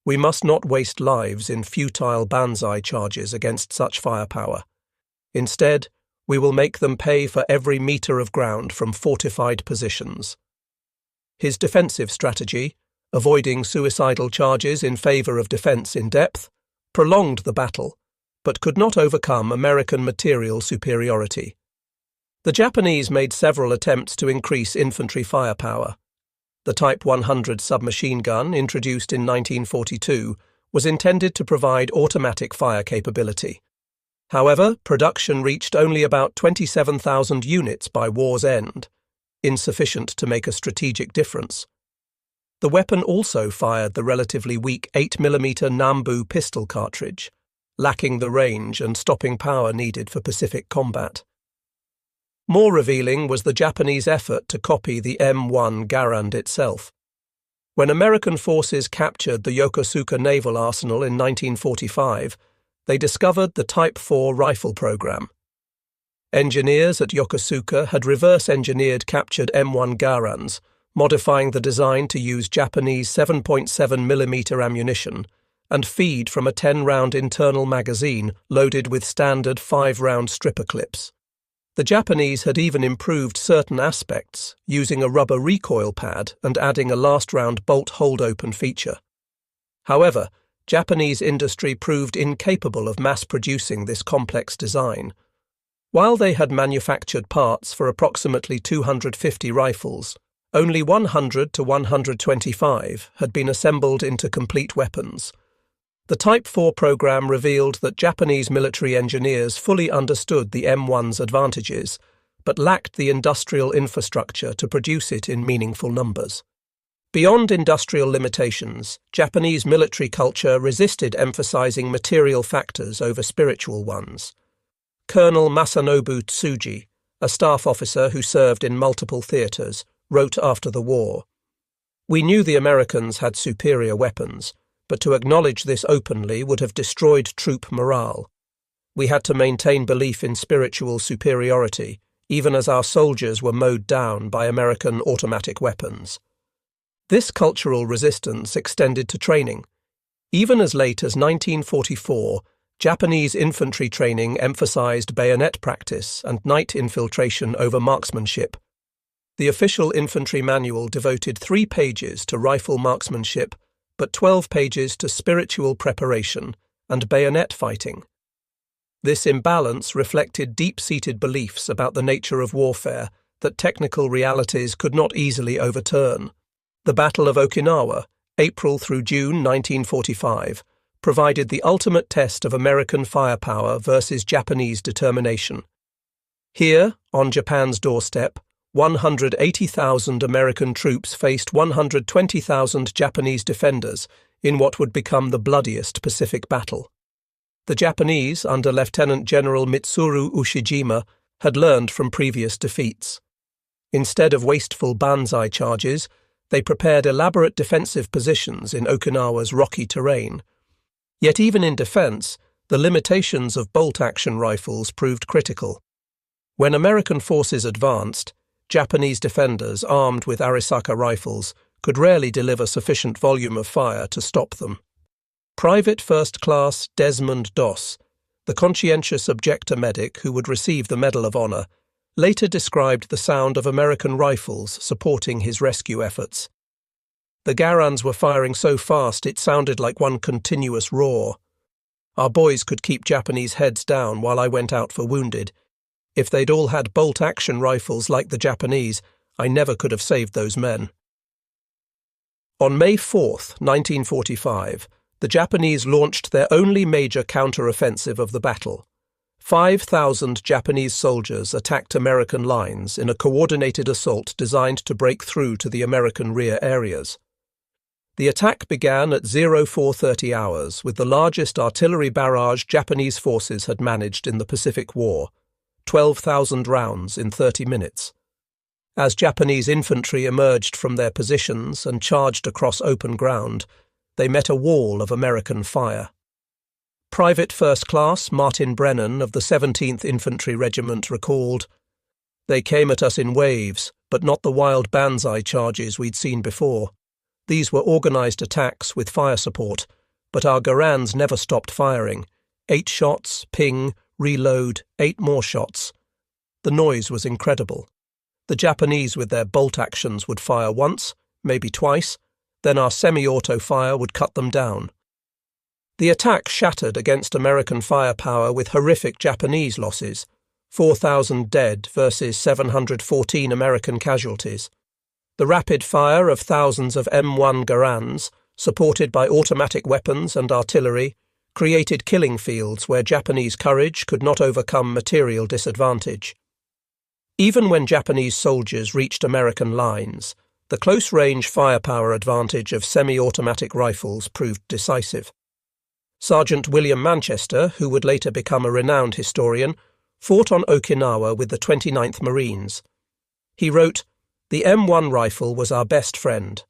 We must not waste lives in futile banzai charges against such firepower. Instead, we will make them pay for every metre of ground from fortified positions." His defensive strategy, avoiding suicidal charges in favour of defence in depth, prolonged the battle, but could not overcome American material superiority. The Japanese made several attempts to increase infantry firepower. The Type 100 submachine gun, introduced in 1942, was intended to provide automatic fire capability. However, production reached only about 27,000 units by war's end, insufficient to make a strategic difference. The weapon also fired the relatively weak 8mm Nambu pistol cartridge, lacking the range and stopping power needed for Pacific combat. More revealing was the Japanese effort to copy the M1 Garand itself. When American forces captured the Yokosuka Naval Arsenal in 1945, they discovered the Type 4 rifle program. Engineers at Yokosuka had reverse-engineered captured M1 Garands, modifying the design to use Japanese 7.7mm ammunition and feed from a 10-round internal magazine loaded with standard 5-round stripper clips. The Japanese had even improved certain aspects, using a rubber recoil pad and adding a last-round bolt hold-open feature. However, Japanese industry proved incapable of mass-producing this complex design. While they had manufactured parts for approximately 250 rifles, only 100 to 125 had been assembled into complete weapons. The Type 4 program revealed that Japanese military engineers fully understood the M1's advantages, but lacked the industrial infrastructure to produce it in meaningful numbers. Beyond industrial limitations, Japanese military culture resisted emphasizing material factors over spiritual ones. Colonel Masanobu Tsuji, a staff officer who served in multiple theaters, wrote after the war, "We knew the Americans had superior weapons, but to acknowledge this openly would have destroyed troop morale. We had to maintain belief in spiritual superiority, even as our soldiers were mowed down by American automatic weapons." This cultural resistance extended to training. Even as late as 1944, Japanese infantry training emphasized bayonet practice and night infiltration over marksmanship. The official infantry manual devoted 3 pages to rifle marksmanship, but 12 pages to spiritual preparation and bayonet fighting. This imbalance reflected deep-seated beliefs about the nature of warfare that technical realities could not easily overturn. The Battle of Okinawa, April through June 1945, provided the ultimate test of American firepower versus Japanese determination. Here, on Japan's doorstep, 180,000 American troops faced 120,000 Japanese defenders in what would become the bloodiest Pacific battle. The Japanese, under Lieutenant General Mitsuru Ushijima, had learned from previous defeats. Instead of wasteful banzai charges, they prepared elaborate defensive positions in Okinawa's rocky terrain. Yet even in defense, the limitations of bolt-action rifles proved critical. When American forces advanced, Japanese defenders armed with Arisaka rifles could rarely deliver sufficient volume of fire to stop them. Private First Class Desmond Doss, the conscientious objector medic who would receive the Medal of Honor, later described the sound of American rifles supporting his rescue efforts. "The Garands were firing so fast it sounded like one continuous roar. Our boys could keep Japanese heads down while I went out for wounded. If they'd all had bolt-action rifles like the Japanese, I never could have saved those men." On May 4, 1945, the Japanese launched their only major counter-offensive of the battle. 5,000 Japanese soldiers attacked American lines in a coordinated assault designed to break through to the American rear areas. The attack began at 0430 hours with the largest artillery barrage Japanese forces had managed in the Pacific War, 12,000 rounds in 30 minutes. As Japanese infantry emerged from their positions and charged across open ground, they met a wall of American fire. Private First Class Martin Brennan of the 17th Infantry Regiment recalled, "They came at us in waves, but not the wild banzai charges we'd seen before. These were organised attacks with fire support, but our Garands never stopped firing. 8 shots, ping, reload, 8 more shots. The noise was incredible. The Japanese with their bolt actions would fire once, maybe twice, then our semi-auto fire would cut them down. The attack shattered against American firepower with horrific Japanese losses, 4,000 dead versus 714 American casualties. The rapid fire of thousands of M1 Garands, supported by automatic weapons and artillery, created killing fields where Japanese courage could not overcome material disadvantage. Even when Japanese soldiers reached American lines, the close-range firepower advantage of semi-automatic rifles proved decisive. Sergeant William Manchester, who would later become a renowned historian, fought on Okinawa with the 29th Marines. He wrote, "The M1 rifle was our best friend.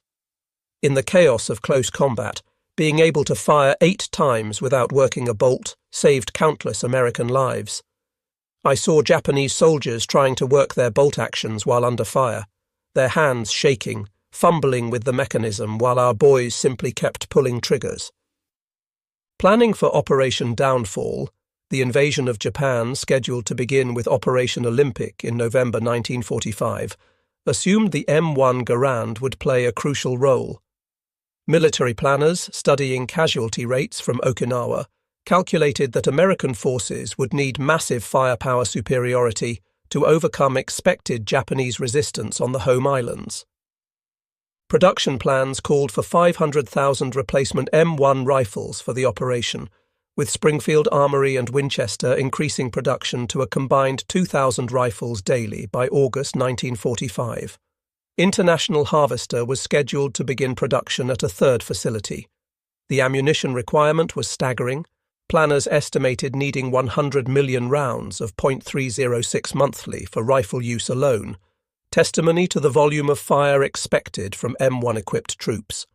In the chaos of close combat, being able to fire 8 times without working a bolt saved countless American lives. I saw Japanese soldiers trying to work their bolt actions while under fire, their hands shaking, fumbling with the mechanism while our boys simply kept pulling triggers." Planning for Operation Downfall, the invasion of Japan scheduled to begin with Operation Olympic in November 1945, assumed the M1 Garand would play a crucial role. Military planners studying casualty rates from Okinawa calculated that American forces would need massive firepower superiority to overcome expected Japanese resistance on the home islands. Production plans called for 500,000 replacement M1 rifles for the operation, with Springfield Armory and Winchester increasing production to a combined 2,000 rifles daily by August 1945. International Harvester was scheduled to begin production at a third facility. The ammunition requirement was staggering. Planners estimated needing 100 million rounds of .306 monthly for rifle use alone, testimony to the volume of fire expected from M1-equipped troops.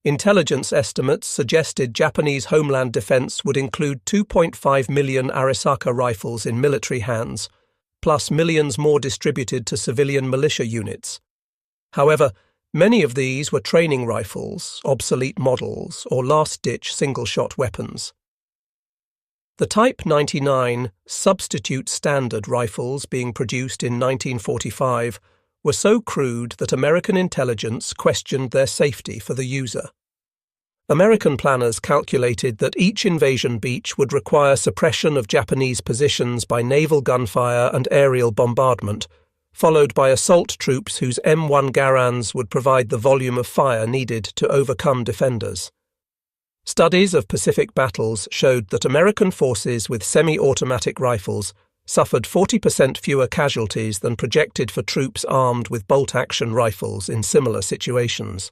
Intelligence estimates suggested Japanese homeland defense would include 2.5 million Arisaka rifles in military hands, plus millions more distributed to civilian militia units. However, many of these were training rifles, obsolete models, or last-ditch single-shot weapons. The Type 99 substitute standard rifles being produced in 1945 were so crude that American intelligence questioned their safety for the user. American planners calculated that each invasion beach would require suppression of Japanese positions by naval gunfire and aerial bombardment, followed by assault troops whose M1 Garands would provide the volume of fire needed to overcome defenders. Studies of Pacific battles showed that American forces with semi-automatic rifles suffered 40% fewer casualties than projected for troops armed with bolt-action rifles in similar situations.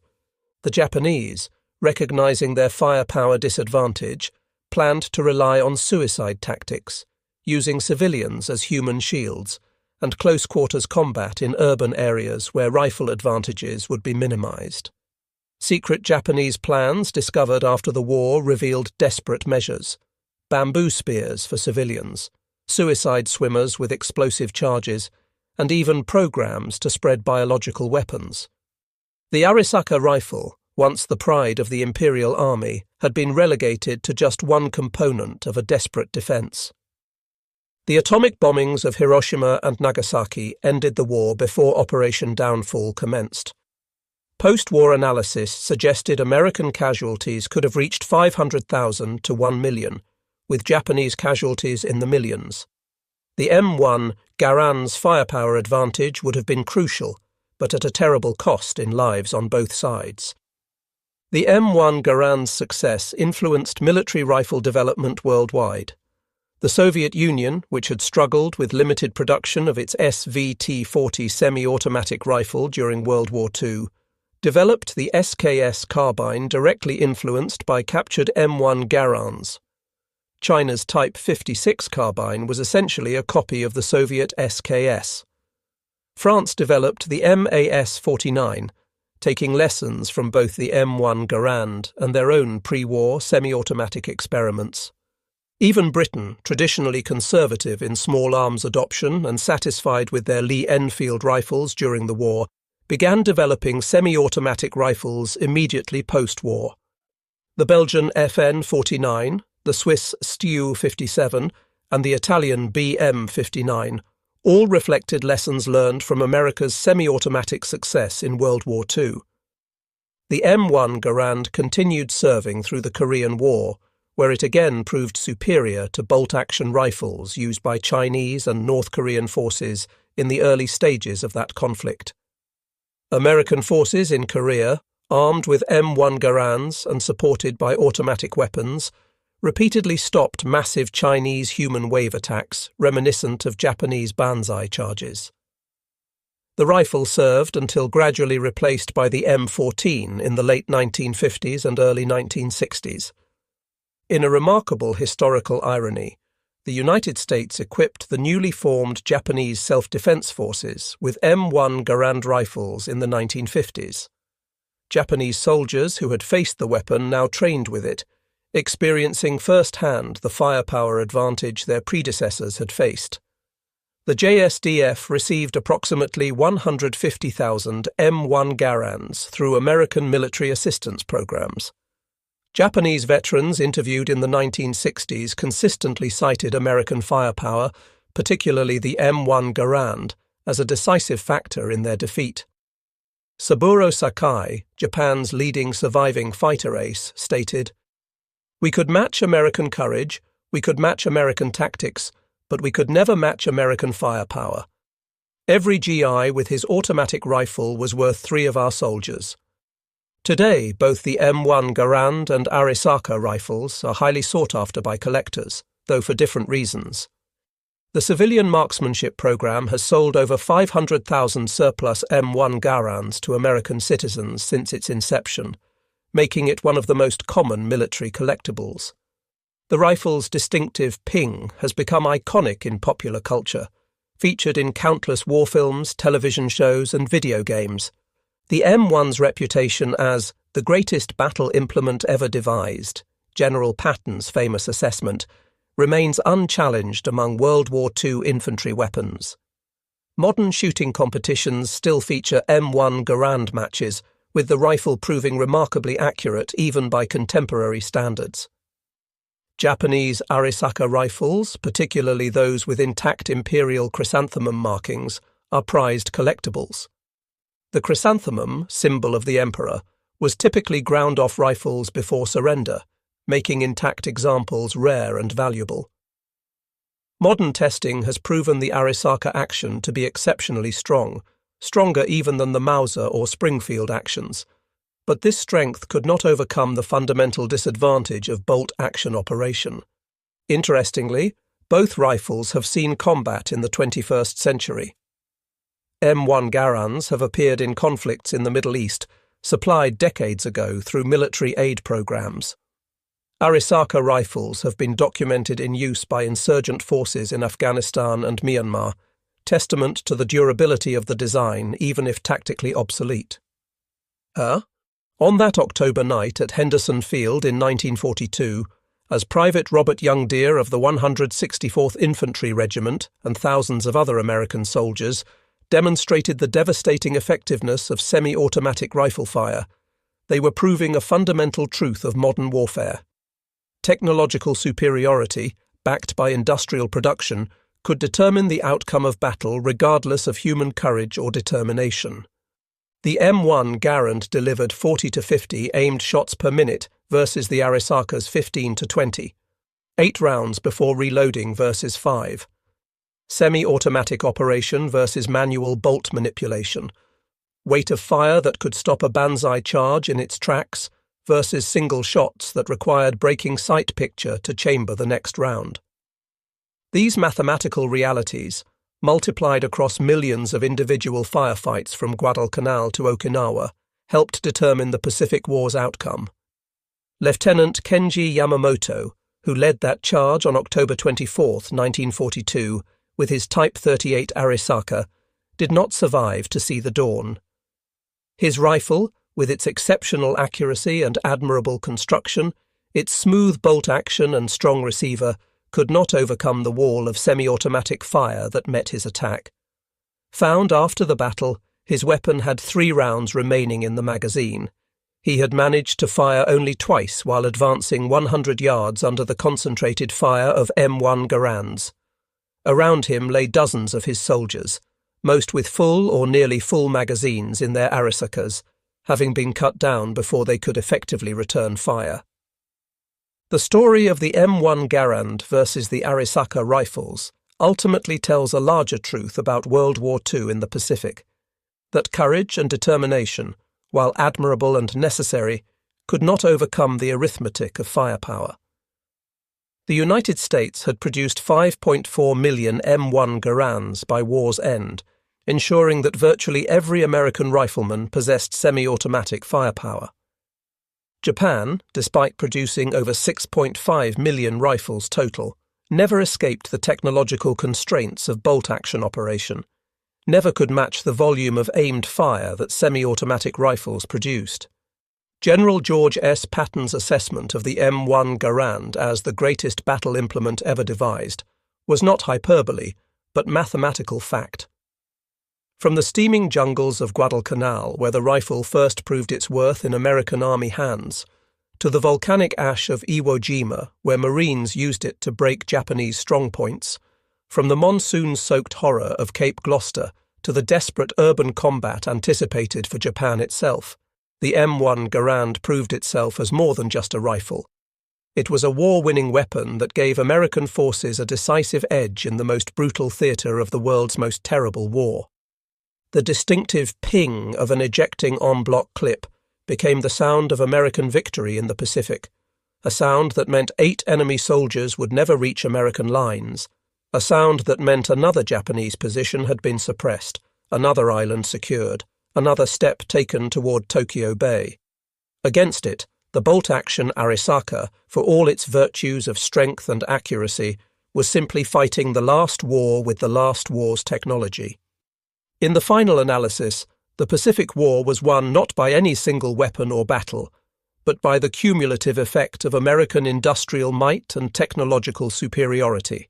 The Japanese, recognizing their firepower disadvantage, planned to rely on suicide tactics, using civilians as human shields, and close-quarters combat in urban areas where rifle advantages would be minimized. Secret Japanese plans discovered after the war revealed desperate measures: bamboo spears for civilians, suicide swimmers with explosive charges, and even programs to spread biological weapons. The Arisaka rifle, once the pride of the Imperial Army, had been relegated to just one component of a desperate defense. The atomic bombings of Hiroshima and Nagasaki ended the war before Operation Downfall commenced. Post-war analysis suggested American casualties could have reached 500,000 to 1 million, with Japanese casualties in the millions. The M1 Garand's firepower advantage would have been crucial, but at a terrible cost in lives on both sides. The M1 Garand's success influenced military rifle development worldwide. The Soviet Union, which had struggled with limited production of its SVT-40 semi-automatic rifle during World War II, developed the SKS carbine directly influenced by captured M1 Garands. China's Type 56 carbine was essentially a copy of the Soviet SKS. France developed the MAS-49, taking lessons from both the M1 Garand and their own pre-war semi-automatic experiments. Even Britain, traditionally conservative in small arms adoption and satisfied with their Lee-Enfield rifles during the war, began developing semi-automatic rifles immediately post-war. The Belgian FN-49, the Swiss Stu-57, and the Italian BM-59 all reflected lessons learned from America's semi-automatic success in World War II. The M1 Garand continued serving through the Korean War, where it again proved superior to bolt-action rifles used by Chinese and North Korean forces in the early stages of that conflict. American forces in Korea, armed with M1 Garands and supported by automatic weapons, repeatedly stopped massive Chinese human wave attacks reminiscent of Japanese banzai charges. The rifle served until gradually replaced by the M14 in the late 1950s and early 1960s. In a remarkable historical irony, the United States equipped the newly formed Japanese self-defense forces with M1 Garand rifles in the 1950s. Japanese soldiers who had faced the weapon now trained with it, experiencing firsthand the firepower advantage their predecessors had faced. The JSDF received approximately 150,000 M1 Garands through American military assistance programs. Japanese veterans interviewed in the 1960s consistently cited American firepower, particularly the M1 Garand, as a decisive factor in their defeat. Saburo Sakai, Japan's leading surviving fighter ace, stated, "We could match American courage, we could match American tactics, but we could never match American firepower. Every GI with his automatic rifle was worth 3 of our soldiers." Today, both the M1 Garand and Arisaka rifles are highly sought after by collectors, though for different reasons. The civilian marksmanship program has sold over 500,000 surplus M1 Garands to American citizens since its inception, making it one of the most common military collectibles. The rifle's distinctive ping has become iconic in popular culture, featured in countless war films, television shows, and video games. The M1's reputation as the greatest battle implement ever devised, General Patton's famous assessment, remains unchallenged among World War II infantry weapons. Modern shooting competitions still feature M1 Garand matches, with the rifle proving remarkably accurate even by contemporary standards. Japanese Arisaka rifles, particularly those with intact imperial chrysanthemum markings, are prized collectibles. The chrysanthemum, symbol of the emperor, was typically ground off rifles before surrender, making intact examples rare and valuable. Modern testing has proven the Arisaka action to be exceptionally strong, stronger even than the Mauser or Springfield actions. But this strength could not overcome the fundamental disadvantage of bolt-action operation. Interestingly, both rifles have seen combat in the 21st century. M1 Garands have appeared in conflicts in the Middle East, supplied decades ago through military aid programs. Arisaka rifles have been documented in use by insurgent forces in Afghanistan and Myanmar, testament to the durability of the design even if tactically obsolete. On that October night at Henderson Field in 1942, as Private Robert Youngdeer of the 164th Infantry Regiment and thousands of other American soldiers demonstrated the devastating effectiveness of semi-automatic rifle fire, they were proving a fundamental truth of modern warfare. Technological superiority, backed by industrial production, could determine the outcome of battle regardless of human courage or determination. The M1 Garand delivered 40 to 50 aimed shots per minute versus the Arisaka's 15 to 20, 8 rounds before reloading versus 5. Semi-automatic operation versus manual bolt manipulation. Weight of fire that could stop a banzai charge in its tracks versus single shots that required breaking sight picture to chamber the next round. These mathematical realities, multiplied across millions of individual firefights from Guadalcanal to Okinawa, helped determine the Pacific War's outcome. Lieutenant Kenji Yamamoto, who led that charge on October 24, 1942, with his Type 38 Arisaka, did not survive to see the dawn. His rifle, with its exceptional accuracy and admirable construction, its smooth bolt action and strong receiver, could not overcome the wall of semi-automatic fire that met his attack. Found after the battle, his weapon had 3 rounds remaining in the magazine. He had managed to fire only twice while advancing 100 yards under the concentrated fire of M1 Garands. Around him lay dozens of his soldiers, most with full or nearly full magazines in their Arisakas, having been cut down before they could effectively return fire. The story of the M1 Garand versus the Arisaka rifles ultimately tells a larger truth about World War II in the Pacific, that courage and determination, while admirable and necessary, could not overcome the arithmetic of firepower. The United States had produced 5.4 million M1 Garands by war's end, ensuring that virtually every American rifleman possessed semi-automatic firepower. Japan, despite producing over 6.5 million rifles total, never escaped the technological constraints of bolt-action operation, never could match the volume of aimed fire that semi-automatic rifles produced. General George S. Patton's assessment of the M1 Garand as the greatest battle implement ever devised was not hyperbole, but mathematical fact. From the steaming jungles of Guadalcanal, where the rifle first proved its worth in American Army hands, to the volcanic ash of Iwo Jima, where Marines used it to break Japanese strongpoints, from the monsoon-soaked horror of Cape Gloucester to the desperate urban combat anticipated for Japan itself, the M1 Garand proved itself as more than just a rifle. It was a war-winning weapon that gave American forces a decisive edge in the most brutal theatre of the world's most terrible war. The distinctive ping of an ejecting en bloc clip became the sound of American victory in the Pacific, a sound that meant 8 enemy soldiers would never reach American lines, a sound that meant another Japanese position had been suppressed, another island secured, another step taken toward Tokyo Bay. Against it, the bolt-action Arisaka, for all its virtues of strength and accuracy, was simply fighting the last war with the last war's technology. In the final analysis, the Pacific War was won not by any single weapon or battle, but by the cumulative effect of American industrial might and technological superiority.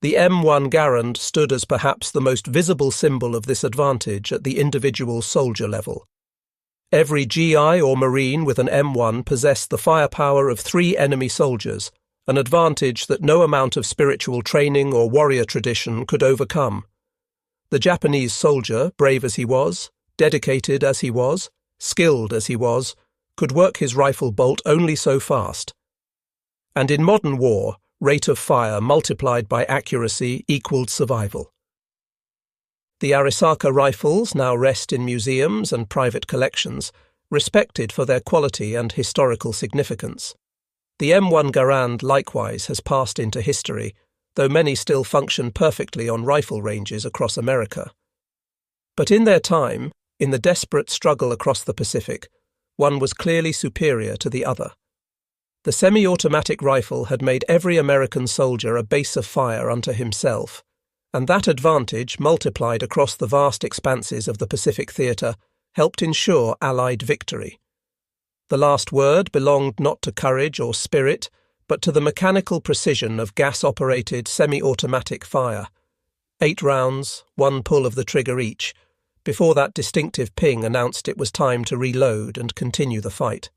The M1 Garand stood as perhaps the most visible symbol of this advantage at the individual soldier level. Every GI or Marine with an M1 possessed the firepower of 3 enemy soldiers, an advantage that no amount of spiritual training or warrior tradition could overcome. The Japanese soldier, brave as he was, dedicated as he was, skilled as he was, could work his rifle bolt only so fast. And in modern war, rate of fire multiplied by accuracy equaled survival. The Arisaka rifles now rest in museums and private collections, respected for their quality and historical significance. The M1 Garand likewise has passed into history, though many still function perfectly on rifle ranges across America. But in their time, in the desperate struggle across the Pacific, one was clearly superior to the other. The semi-automatic rifle had made every American soldier a base of fire unto himself, and that advantage, multiplied across the vast expanses of the Pacific theatre, helped ensure Allied victory. The last word belonged not to courage or spirit, but to the mechanical precision of gas-operated semi-automatic fire. 8 rounds, 1 pull of the trigger each, before that distinctive ping announced it was time to reload and continue the fight.